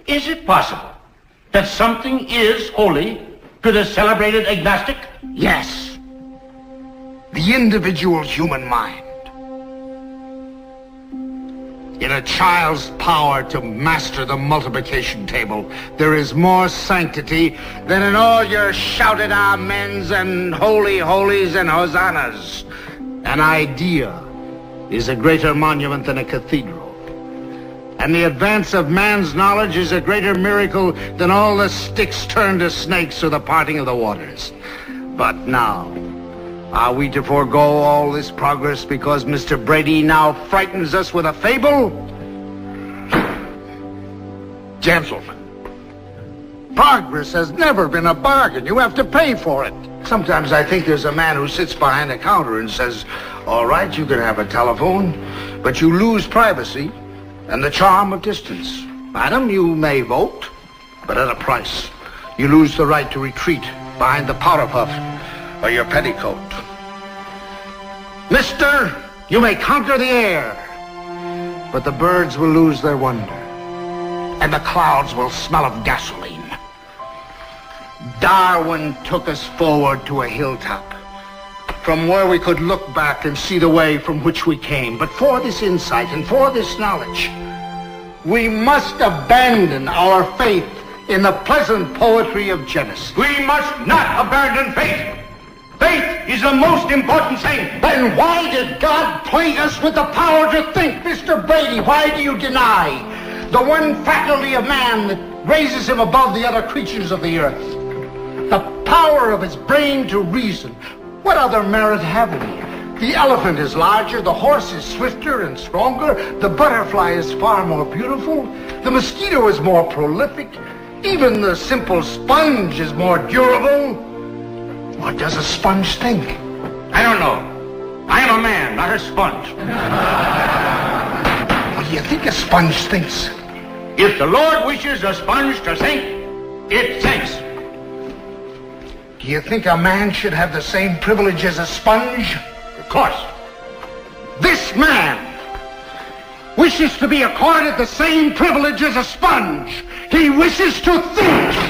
Is it possible that something is holy to the celebrated agnostic? Yes. The individual human mind. In a child's power to master the multiplication table, there is more sanctity than in all your shouted amens and holy holies and hosannas. An idea is a greater monument than a cathedral. And the advance of man's knowledge is a greater miracle than all the sticks turned to snakes or the parting of the waters. But now, are we to forego all this progress because Mr. Brady now frightens us with a fable? Gentlemen, progress has never been a bargain. You have to pay for it. Sometimes I think there's a man who sits behind a counter and says, all right, you can have a telephone, but you lose privacy and the charm of distance. Madam, you may vote, but at a price. You lose the right to retreat behind the powder puff or your petticoat. Mister, you may conquer the air, but the birds will lose their wonder, and the clouds will smell of gasoline. Darwin took us forward to a hilltop, from where we could look back and see the way from which we came. But for this insight and for this knowledge, we must abandon our faith in the pleasant poetry of Genesis. We must not abandon faith. Faith is the most important thing. Then why did God plague us with the power to think? Mr. Brady, why do you deny the one faculty of man that raises him above the other creatures of the earth? The power of his brain to reason. What other merit have we? The elephant is larger, the horse is swifter and stronger, the butterfly is far more beautiful, the mosquito is more prolific, even the simple sponge is more durable. What does a sponge think? I don't know. I am a man, not a sponge. What do you think a sponge thinks? If the Lord wishes a sponge to think, it thinks. Do you think a man should have the same privilege as a sponge? Of course. This man wishes to be accorded the same privilege as a sponge. He wishes to think.